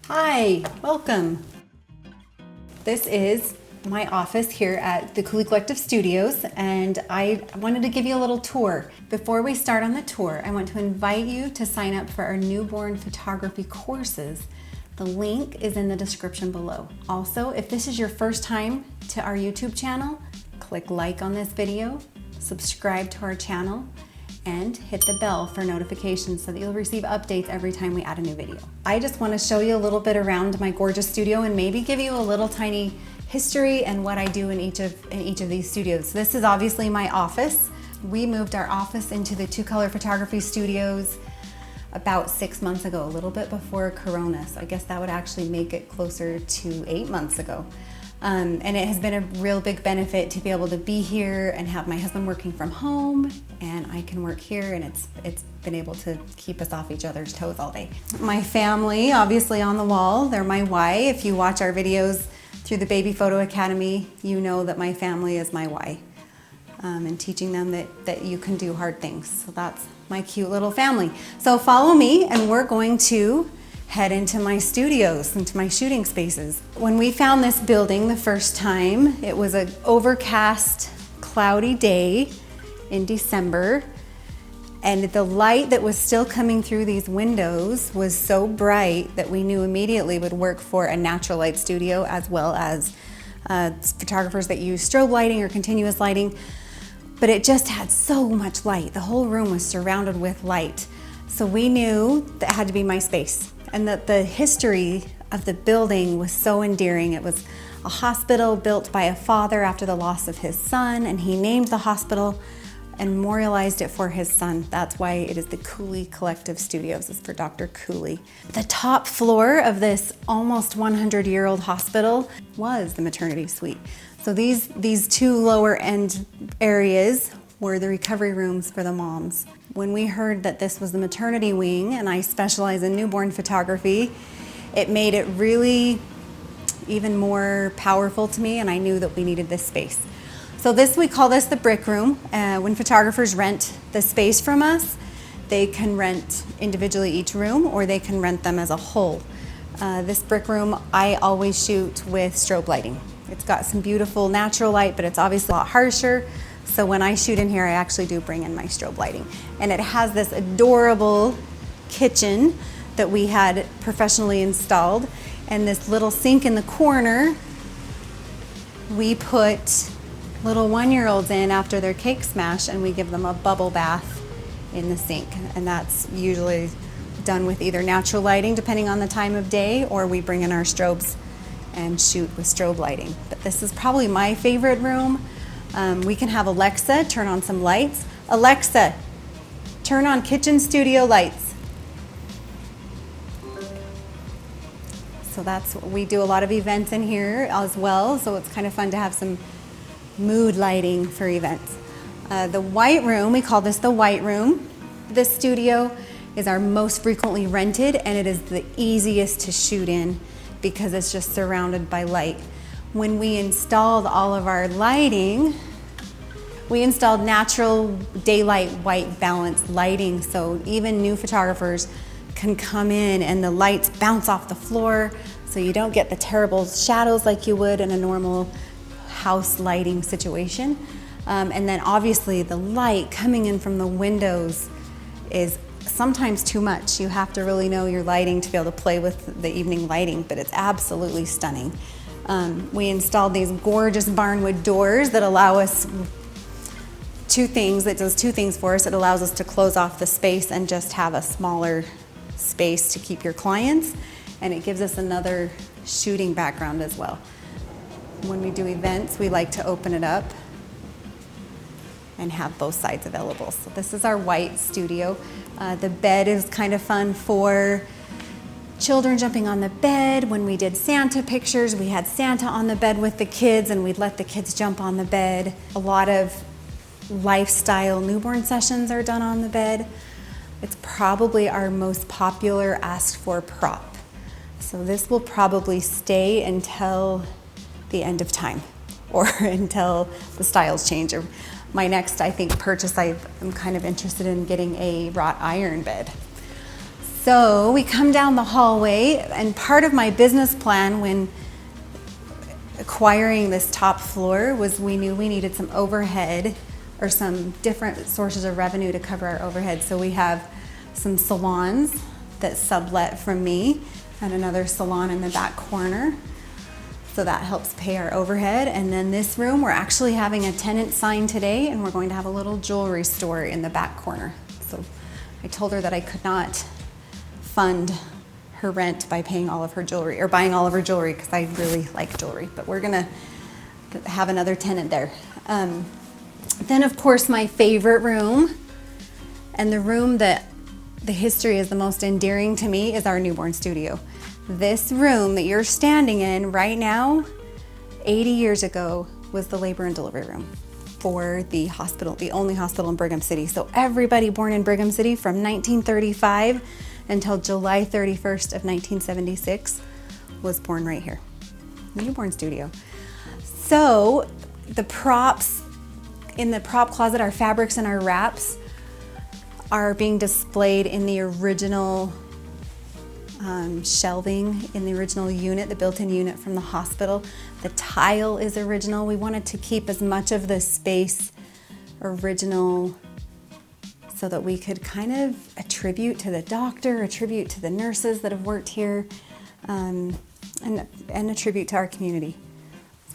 Hi, welcome. This is my office here at the Cooley Collective Studios, and I wanted to give you a little tour. Before we start on the tour, I want to invite you to sign up for our newborn photography courses. The link is in the description below. Also, if this is your first time to our YouTube channel, click like on this video, subscribe to our channel, and hit the bell for notifications so that you'll receive updates every time we add a new video. I just want to show you a little bit around my gorgeous studio and maybe give you a little tiny history and what I do in each of these studios. This is obviously my office. We moved our office into the Two Color Photography Studios about 6 months ago, a little bit before Corona. So I guess that would actually make it closer to 8 months ago. And it has been a real big benefit to be able to be here and have my husband working from home, and I can work here, and it's been able to keep us off each other's toes all day. My family, obviously on the wall, they're my why. If you watch our videos through the Baby Photo Academy, you know that my family is my why. And teaching them that you can do hard things. So that's my cute little family. So follow me, and we're going to head into my studios, into my shooting spaces. When we found this building the first time, it was an overcast, cloudy day in December, and the light that was still coming through these windows was so bright that we knew immediately would work for a natural light studio, as well as photographers that use strobe lighting or continuous lighting. But it just had so much light. The whole room was surrounded with light. So we knew that had to be my space, and that the history of the building was so endearing. It was a hospital built by a father after the loss of his son, and he named the hospital and memorialized it for his son. That's why it is the Cooley Collective Studios. It's for Dr. Cooley. The top floor of this almost 100-year-old hospital was the maternity suite. So these two lower end areas were the recovery rooms for the moms. When we heard that this was the maternity wing, and I specialize in newborn photography, it made it really even more powerful to me, and I knew that we needed this space. So we call this the brick room. When photographers rent the space from us, they can rent individually each room, or they can rent them as a whole. This brick room, I always shoot with strobe lighting. It's got some beautiful natural light, but it's obviously a lot harsher. So when I shoot in here, I actually do bring in my strobe lighting. And it has this adorable kitchen that we had professionally installed. And this little sink in the corner, we put little 1-year-olds in after their cake smash, and we give them a bubble bath in the sink. And that's usually done with either natural lighting, depending on the time of day, or we bring in our strobes and shoot with strobe lighting. But this is probably my favorite room. We can have Alexa turn on some lights. Alexa, turn on kitchen studio lights. So we do a lot of events in here as well, so it's kind of fun to have some mood lighting for events. The white room, we call this the white room. This studio is our most frequently rented, and it is the easiest to shoot in because it's just surrounded by light. When we installed all of our lighting, we installed natural daylight white balanced lighting, so even new photographers can come in and the lights bounce off the floor, so you don't get the terrible shadows like you would in a normal house lighting situation. And then obviously the light coming in from the windows is sometimes too much. You have to really know your lighting to be able to play with the evening lighting, but it's absolutely stunning. We installed these gorgeous barnwood doors that allow us two things. It does two things for us. It allows us to close off the space and just have a smaller space to keep your clients, and it gives us another shooting background as well. When we do events, we like to open it up and have both sides available. So this is our white studio. The bed is kind of fun for children jumping on the bed. When we did Santa pictures, we had Santa on the bed with the kids, and we'd let the kids jump on the bed. A lot of lifestyle newborn sessions are done on the bed. It's probably our most popular asked for prop. So this will probably stay until the end of time, or until the styles change. Or my next, I think, purchase, I'm kind of interested in getting a wrought iron bed. So we come down the hallway, and part of my business plan when acquiring this top floor was we knew we needed some overhead or some different sources of revenue to cover our overhead. So we have some salons that sublet from me and another salon in the back corner. So that helps pay our overhead. And then this room, we're actually having a tenant sign today, and we're going to have a little jewelry store in the back corner. So I told her that I could not fund her rent by paying all of her jewelry or buying all of her jewelry, because I really like jewelry, but we're gonna have another tenant there. Then of course my favorite room, and the room that the history is the most endearing to me, is our newborn studio. This room that you're standing in right now, 80 years ago, was the labor and delivery room for the hospital, the only hospital in Brigham City. So everybody born in Brigham City from 1935 until July 31st of 1976 was born right here, the newborn studio. So the props in the prop closet, our fabrics and our wraps are being displayed in the original shelving in the original unit, the built-in unit from the hospital. The tile is original. We wanted to keep as much of the space original so that we could kind of attribute to the doctor, attribute to the nurses that have worked here, and attribute to our community.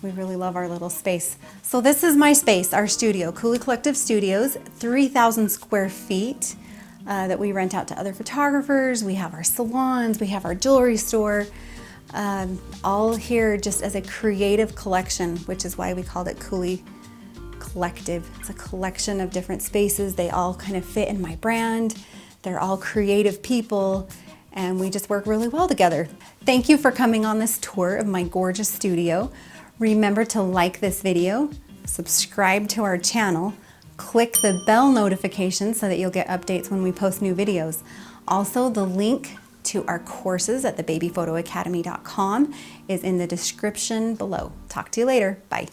We really love our little space. So this is my space, our studio, Cooley Collective Studios, 3,000 square feet that we rent out to other photographers. We have our salons, we have our jewelry store, all here just as a creative collection, which is why we called it Cooley Collective. It's a collection of different spaces. They all kind of fit in my brand. They're all creative people, and we just work really well together. Thank you for coming on this tour of my gorgeous studio. Remember to like this video, subscribe to our channel, click the bell notification so that you'll get updates when we post new videos. Also, the link to our courses at thebabyphotoacademy.com is in the description below. Talk to you later. Bye.